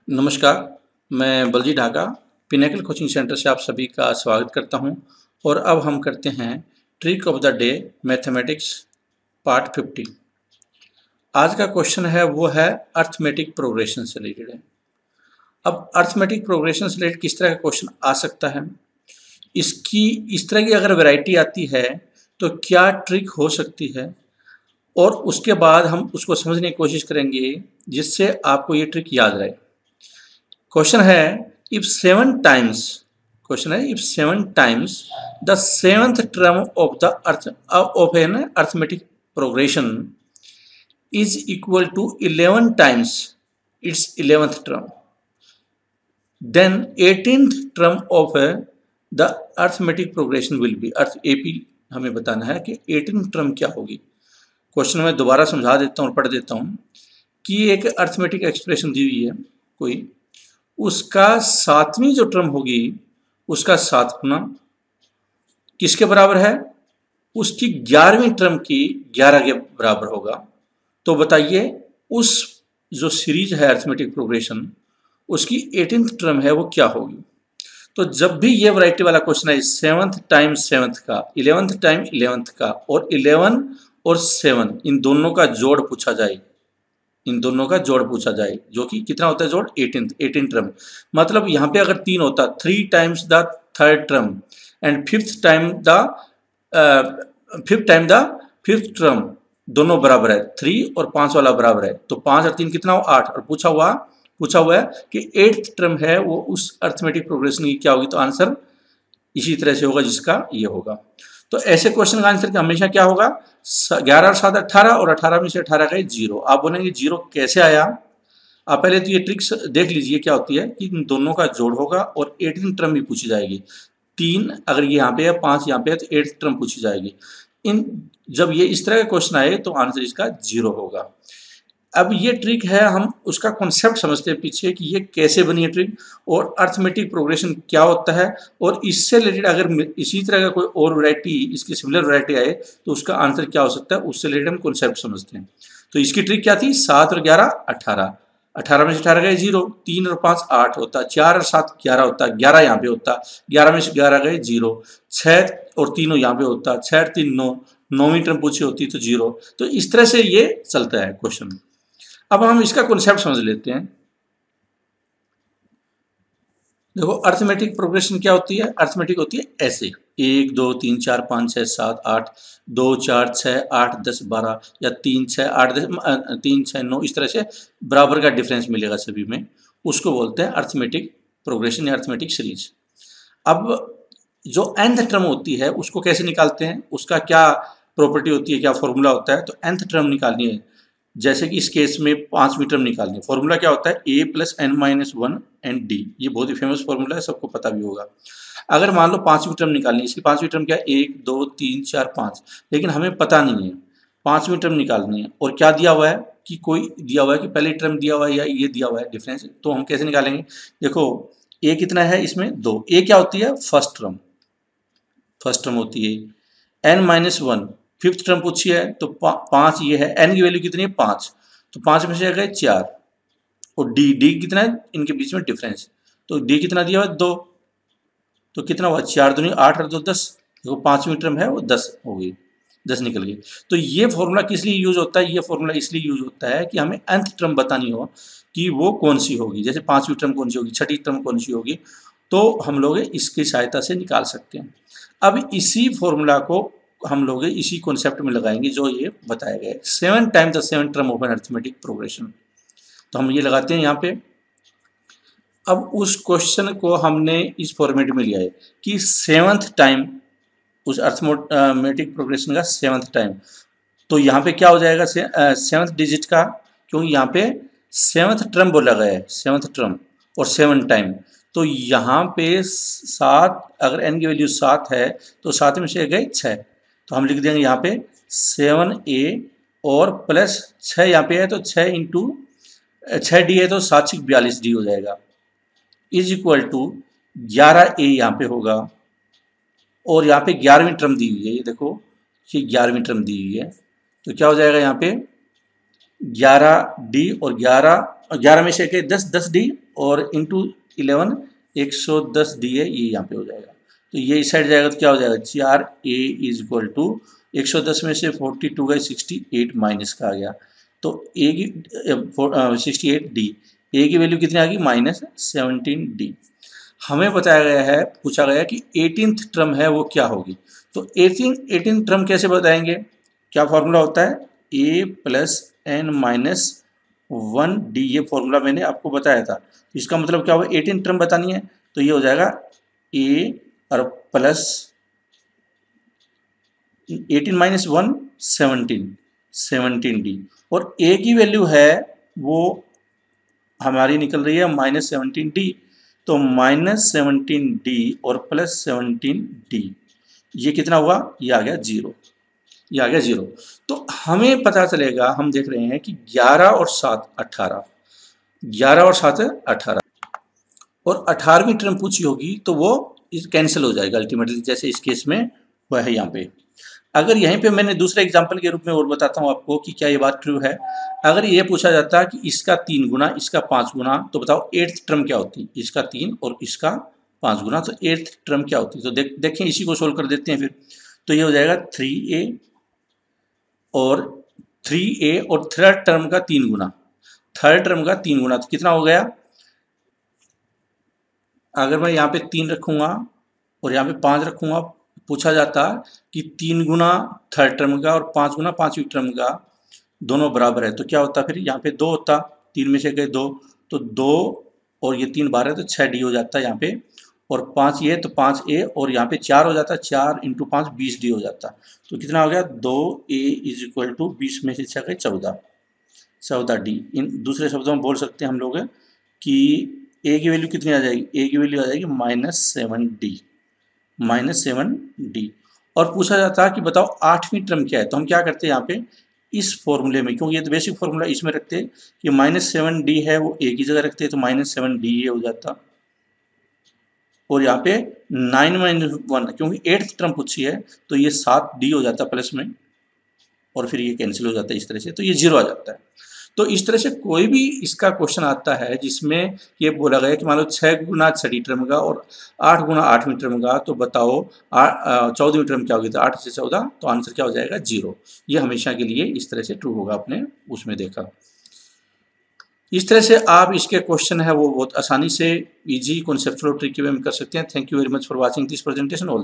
नमस्कार, मैं Baljeet Dhaka pinnacle coaching centre से आप सभी का स्वागत करता हूं और अब हम करते हैं trick of the day mathematics part 50। आज का क्वेश्चन है वो है अर्थमेटिक प्रोग्रेशन से रिलेटेड है। अब अर्थमेटिक प्रोग्रेशन से रिलेटेड किस तरह का क्वेश्चन आ सकता है, इसकी इस तरह की अगर वैरायटी आती है तो क्या ट्रिक हो सकती है, और उसके बाद हम उसको समझने की कोशिश करेंगे जिससे आपको ये ट्रिक याद रहे। क्वेश्चन है if seven times the seventh term of the earth of an arithmetic progression is equal to 11 times its 11th term, then 18th term of the arithmetic progression will be. Earth AP हमें बताना है कि 18th term क्या होगी। Question में दोबारा समझा देता हूँ और पढ़ देता हूँ कि एक अर्थमेटिक एक्सप्रेशन दी हुई है कोई, उसका सातवीं जो टर्म होगी उसका 7 गुना किसके बराबर है, उसकी 11वीं टर्म की 11 के बराबर होगा। तो बताइए उस जो सीरीज है अर्थमेटिक प्रोग्रेशन उसकी 18th टर्म है वो क्या होगी। तो जब भी ये वैरायटी वाला क्वेश्चन है 7th टाइम 7th का, 11th टाइम 11th का और 11 और 7 इन दोनों का जोड़ पूछा जाए, जो कि कितना होता है जोड़ 18 टर्म। मतलब यहाँ पे अगर 3 होता 3 times the third term and fifth time the fifth term, दोनों बराबर है, 3 और 5 वाला बराबर है, तो 5 और 3 कितना हो 8। और पूछा हुआ है कि 8th टर्म है वो उस अर्थमेटिक प्रोग्रेशन की क्या होगी। तो आंसर इसी तरह से होगा जिसका ये होगा। तो ऐसे क्वेश्चन का आंसर हमेशा क्या होगा, 11 और 7 18 और 18 में से 18 गए 0। आप बोलेंगे 0 कैसे आया। आप पहले तो ये ट्रिक्स देख लीजिए क्या होती है कि इन दोनों का जोड़ होगा और 18 टर्म भी पूछी जाएगी। 3 अगर ये यहाँ पे है 5 यहाँ पे है तो 8th टर्म पूछी जाएगी। जब ये इस तरह का क्वेश्चन आए तो आंसर इसका 0 होगा। अब ये ट्रिक है, हम उसका कॉन्सेप्ट समझते हैं पीछे कि ये कैसे बनी है ट्रिक और अर्थमेटिक प्रोग्रेशन क्या होता है, और इससे रिलेटेड अगर इसी तरह का कोई और वैरायटी, इसकी सिमिलर वैरायटी आए तो उसका आंसर क्या हो सकता है, उससे रिलेटेड हम कॉन्सेप्ट समझते हैं। तो इसकी ट्रिक क्या थी, 7 और 11 18, 18 में से 18 गए 0, 3 और 5 8 होता, 4 और 7 11 होता, 11 यहाँ पे होता, 11 में से 11 गए 0, 6 और 3 यहाँ पे होता, 6 और 3 9, 9वीं टर्म पूछी होती तो 0। तो इस तरह से ये चलता है क्वेश्चन। अब हम इसका कॉन्सेप्ट समझ लेते हैं। देखो अर्थमेटिक प्रोग्रेशन क्या होती है, अर्थमेटिक होती है ऐसे 1 2 3 4 5 6 7 8, 2 4 6 8 10 12 या 3 6 8 10 3 6 9, इस तरह से बराबर का डिफरेंस मिलेगा सभी में, उसको बोलते हैं अर्थमेटिक प्रोग्रेशन या अर्थमेटिक सीरीज। अब जो nth टर्म होती है उसको कैसे निकालते हैं, उसका क्या प्रॉपर्टी होती है, क्या फॉर्मूला होता है। तो nth टर्म निकालनी है, जैसे कि इस केस में 5वीं टर्म निकालनी है। फॉर्मूला क्या होता है, a + n-1 एंड d। ये बहुत ही फेमस फॉर्मूला है, सबको पता भी होगा। अगर मान लो 5वीं टर्म निकालनी है, इसकी 5वीं टर्म क्या है 1 2 3 4 5, लेकिन हमें पता नहीं है 5वीं टर्म निकालनी है और क्या दिया हुआ है कि कोई दिया हुआ है कि पहली टर्म दिया हुआ है या ये दिया हुआ है डिफरेंस। तो हम कैसे निकालेंगे, देखो a कितना है इसमें 2, a क्या होती है फर्स्ट टर्म होती है, n-1 फिफ्थ टर्म पूछी है तो 5 ये है, n की वैल्यू कितनी है 5, तो 5 में से आ गए 4, और d कितना है इनके बीच में डिफरेंस, तो d कितना दिया हुआ 2, तो कितना हुआ 4 दूनी 8 और 2 10, देखो 5वीं टर्म है वो 10 हो गई, 10 निकल गई। तो ये फॉर्मूला किस लिए यूज होता है, ये फॉर्मूला इसलिए यूज होता है कि हमें nth टर्म बतानी हो कि वो कौन सी होगी, जैसे 5वीं टर्म कौन सी होगी, 6ठी टर्म कौन सी होगी, तो हम लोग इसकी सहायता से निकाल सकते हैं। अब इसी फॉर्मूला को हम लोग इसी कॉन्सेप्ट में लगाएंगे जो ये बताया गया है, 7 time the 7 term of an arithmetic progression. तो हम ये लगाते हैं यहाँ पे। अब उस क्वेश्चन को हमने इस फॉर्मेट में लिया है कि 7th टाइम, उस अर्थमेटिक प्रोग्रेशन का 7th टाइम, तो यहाँ पे क्या हो जाएगा 7th डिजिट का, क्योंकि यहाँ पे 7th टर्म बोला गया है, 7th टर्म और 7 टाइम, तो यहाँ पे 7, अगर n की वैल्यू 7 है तो 7 में से गए 6, तो हम लिख देंगे यहाँ पे 7a और प्लस 6 यहाँ पे है तो 6 इंटू 6d है तो 7 6 42d हो जाएगा, इज इक्वल टू 11a यहाँ पे होगा, और यहाँ पे 11वीं टर्म दी हुई है, ये देखो ये 11वीं टर्म दी हुई है, तो क्या हो जाएगा यहाँ पे 11d और 11 11 में से 10 10 डी और इंटू 11 110 डी है, ये यहाँ पे हो जाएगा। तो ये इस साइड जाएगा तो क्या हो जाएगा, 4a इज इक्वल टू 110 में से 42 गए 68 माइनस का आ गया, तो ए की 68 डी, ए की वैल्यू कितनी आ गई -17 डी। हमें बताया गया है, पूछा गया कि 18th टर्म है वो क्या होगी। तो 18th टर्म कैसे बताएंगे, क्या फॉर्मूला होता है, a plus N minus 1 D, ये फॉर्मूला मैंने आपको बताया था। इसका मतलब क्या होगा, 18 टर्म बतानी है तो ये हो जाएगा a और प्लस 18 माइनस 1 17 डी, और a की वैल्यू है वो हमारी निकल रही है -17 डी, तो -17 डी और प्लस 17 डी, ये कितना हुआ, ये आ गया 0, ये आ गया 0। तो हमें पता चलेगा, हम देख रहे हैं कि 11 और 7 18, 11 और 7 18, और 18वीं टर्म पूछी होगी तो वो कैंसिल हो जाएगा अल्टीमेटली, जैसे इस केस में हुआ है यहाँ पे। अगर यहीं पे मैंने दूसरे एग्जाम्पल के रूप में और बताता हूँ आपको कि क्या ये बात ट्रू है। अगर ये पूछा जाता कि इसका 3 गुना, इसका 5 गुना, तो बताओ 8th टर्म क्या होती, इसका 3 और इसका 5 गुना, तो 8th टर्म क्या होती। तो देखें इसी को सोल्व कर देते हैं फिर। तो ये हो जाएगा 3a और 3a और थर्ड टर्म का 3 गुना, थर्ड टर्म का 3 गुना, तो कितना हो गया, अगर मैं यहाँ पे 3 रखूँगा और यहाँ पे 5 रखूँगा, पूछा जाता कि 3 गुना थर्ड टर्म का और 5 गुना 5वीं टर्म का दोनों बराबर है, तो क्या होता, फिर यहाँ पे 2 होता, 3 में से गए 2, तो 2 और ये 3 12 तो 6 डी हो जाता है यहाँ पे, और 5 ये तो 5a और यहाँ पे 4 हो जाता, 4 इंटू 5 20 डी हो जाता। तो कितना हो गया, 2a इज इक्वल टू 20 में से 6 गए 14 डी। इन दूसरे शब्दों में बोल सकते हैं हम लोग कि a की वैल्यू कितनी आ जाएगी, a की वैल्यू आ जाएगी -7 डी। और पूछा जाता है कि बताओ 8वीं टर्म क्या है, तो हम क्या करते हैं यहाँ पे इस फॉर्मूले में, क्योंकि ये तो बेसिक फॉर्मूला, इसमें रखते हैं कि -7 डी है वो a की जगह रखते हैं, तो -7 डी ये हो जाता, और यहाँ पे 9 - 1 क्योंकि 8th टर्म पूछी है तो ये 7 डी हो जाता प्लस में, और फिर ये कैंसिल हो जाता है इस तरह से, तो ये 0 आ जाता है। तो इस तरह से कोई भी इसका क्वेश्चन आता है जिसमें ये बोला गया कि मान लो 6 गुना 6वीं टर्म का और 8 गुना 8वीं टर्म का, तो बताओ 14वीं टर्म क्या होगी, तो 8 से 14, तो आंसर क्या हो जाएगा 0। ये हमेशा के लिए इस तरह से ट्रू होगा, आपने उसमें देखा। इस तरह से आप इसके क्वेश्चन है वो बहुत आसानी से इजी कॉन्सेप्चुअल ट्रिक वे में कर सकते हैं। Thank you very much for watching this presentation all.